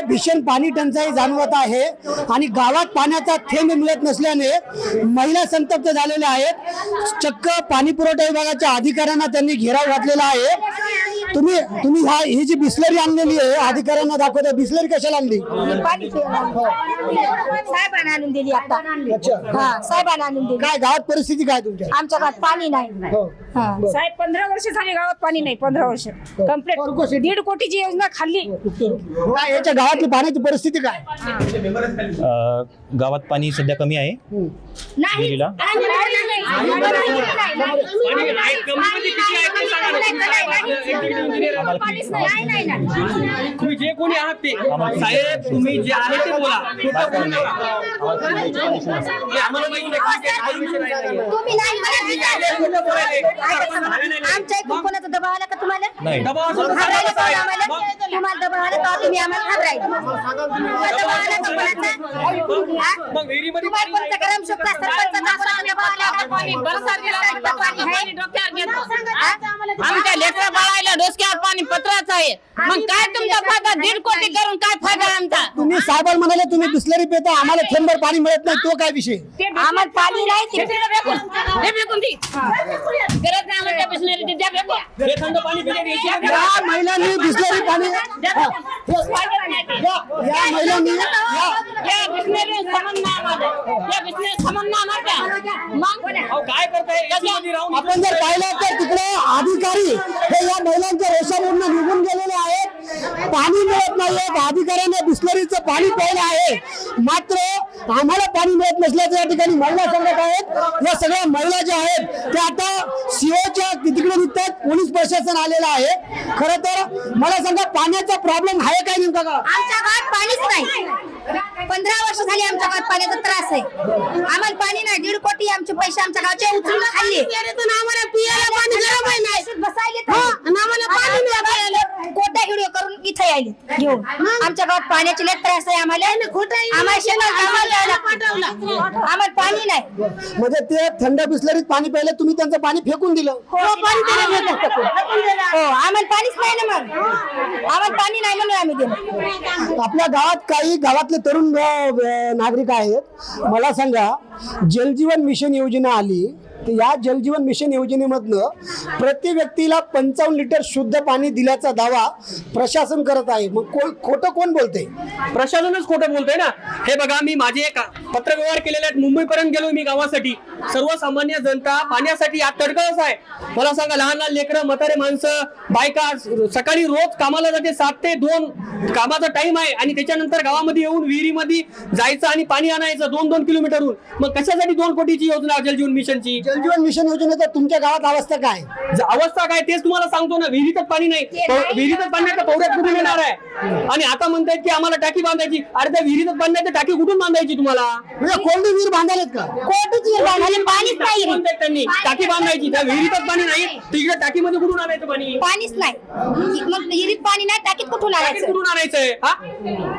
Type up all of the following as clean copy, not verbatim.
भीषण पाणी टंचाई जाणवत आहे आणि गावात पाण्याचा थेंब मिळत नसल्याने महिला संतप्त झालेल्या आहेत। चक्क पाणी पुरवठा विभागाच्या अधिकाऱ्यांना त्यांनी घेराव घातलेला आहे। तुम्ही ही जी बिस्लरी आणलेली आहे अधिकाऱ्यांना दाखवता, बिस्लरी कशाला आणली? साहेबांना आणून दिली आता। हा, साहेबांना आणून दिली। काय गावात परिस्थिती काय तुमच्या? आमच्या गावात पाणी नाही। साहेब 15 वर्ष झाली गावात पाणी नाही। 15 वर्ष कंप्लीट 1.5 कोटीची योजना खाल्ली। काय याच्या गावातली पाण्याची परिस्थिती काय? गावात पाणी सध्या कमी आहे विहिरीला। तुम्ही जे कोणी आहात ते साहेब, तुम्ही जे आहे ते बोला। आमच्या इकडून कोणाचा दबाव आला का तुम्हाला? नाही, तुम्हाला दबाव आला का तुम्ही आम्हाला घाबरायचं? तुम्हाला कोणतं गरम शकता? आमच्या लेकरा बाळाला डोसक्यावर पाणी पत्राचं आहे, मग काय तुमचा फायदा? 1.5 कोटी करून काय फायदा आमचा? तुम्ही साहेबांना म्हणाले तुम्ही बिस्लरी पिता, आम्हाला थेंबभर पाणी मिळत नाही, तो काय विषय? आम्हाला पाणी नाही। गरज नाही आम्हाला बिस्लरीची, द्या फेकून। या महिलांनी बिस्लरी पाणी या महिलांनी काय करताय? आपण जर पाहिलं तर तिकडे अधिकारी हे या महिलांच्या रोषावरून निघून गेलेले आहेत। पाणी मिळत नाहीये, अधिकाऱ्यांना बिस्लरीचं पाणी प्यायला आहे, मात्र आम्हाला पाणी मिळत नसल्याचं या ठिकाणी महिला सांगत आहेत। या सगळ्या महिला ज्या आहेत त्या आता सीओच्या तिकडे निघतात, पोलीस प्रशासन आलेलं आहे। खरं तर मला सांगा, पाण्याचा प्रॉब्लेम आहे काय नेमका का? आमच्या गावात पाणीच नाही। 15 वर्ष झाली आमच्या गावात पाण्याचा त्रास आहे। आम्हाला पाणी नाही। 1.5 कोटी आमचे पैसे आमच्या गावचे उचलून खाल्ले। आम्हाला पियाला पाणी गरम आहे नाही, बसायले आम्हाला पाणी नाही, कोट्या व्हिडिओ करून इथे यायले घेऊन। आमच्या गावात पाण्याची लय त्रास आहे आम्हाला। आम्हाला शेतात कामाला जायला पाठवलं, आम्हाला पाणी नाही। म्हणजे ते थंड बिस्लरीत पाणी प्यायलं, तुम्ही त्यांचं पाणी फेकून दिलं? हो, पाणी दिलं फेकून। हो, आम्हाला पाणीच नाही ना, मग आम्हाला पाणी नाही म्हणून आम्ही दिलं। आपल्या गावात काही गावातले तरुण नागरिक आहेत, मला सांगा, जलजीवन मिशन योजना आली, तर या जलजीवन मिशन योजनेमधनं प्रति व्यक्तीला 55 लिटर शुद्ध पाणी दिल्याचा दावा प्रशासन करत आहे। मग खोटं कोण बोलते? प्रशासनच खोटं बोलतंय ना। हे बघा, मी माझे पत्रव्यवहार केलेले आहेत, मुंबईपर्यंत गेलो मी गावासाठी। सर्वसामान्य जनता पाण्यासाठी आज तडकळत आहे। मला सांगा, लहान लहान लेकरं, म्हातारे माणसं, बायका सकाळी रोज कामाला जाते, 7 ते 2 कामाचा टाइम आहे, आणि त्याच्यानंतर गावामध्ये येऊन विहिरीमध्ये जायचं आणि पाणी आणायचं 2-2 किलोमीटरहून। मग कशासाठी 2 कोटीची योजना जलजीवन मिशनची? जलजीवन मिशन योजनेचा तुमच्या गावात अवस्था काय? अवस्था काय तेच तुम्हाला सांगतो ना। विहिरीतच पाणी नाही, विहिरीतच पाणी नाही तर पौऱ्यात कुठून येणार आहे? आणि आता म्हणतायत की आम्हाला टाकी बांधायची। अरे त्या विहिरीतच पाणी नाही तर टाकी कुठून बांधायची तुम्हाला? म्हणजे कोरडी विहीर बांधायलेत का? कोटीची विहीर बांधायला पाणीच नाही। म्हणतायत त्यांनी टाकी बांधायची, त्या विहिरीतच पाणी नाही, तिकडे टाकीमध्ये कुठून आणायचं पाणी? पाणीच नाही, मग विहिरीत पाणी नाही, टाकीत कुठून आणायचं? कुठून आणायचंय? हा,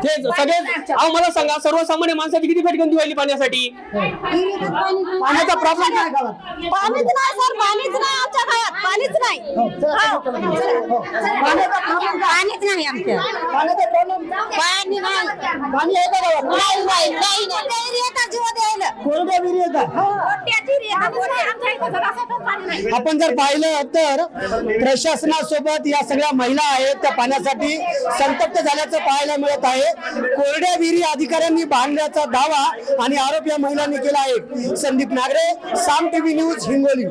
ते सगळे अहो मला सांगा, सर्वसामान्य माणसाची किती फटकंती व्हायली पाण्यासाठी? पाण्याचा प्रॉब्लेम काय गावात? पाणीच नाही सर, पाणीच नाही आमच्या गावात, पाणीच नाही। पाण्याचा प्रॉब्लेम काय? पाणीच नाही आमच्या पाण्याचा प्रॉब्लेम पाणी नाही, पाणी आहे का गावात? नाही नाही नाही नाही येतात जीव द्यायला। कोरड्या विहिरी येतात। आपण जर पाहिलं तर प्रशासनासोबत या सगळ्या महिला आहेत, त्या पाण्यासाठी संतप्त झाल्याचं पाहायला मिळत आहे। कोरड्या विहिरी अधिकाऱ्यांनी बांधल्याचा दावा आणि आरोप या महिलांनी केला आहे। संदीप नागरे, साम टीव्ही न्यूज, हिंगोली।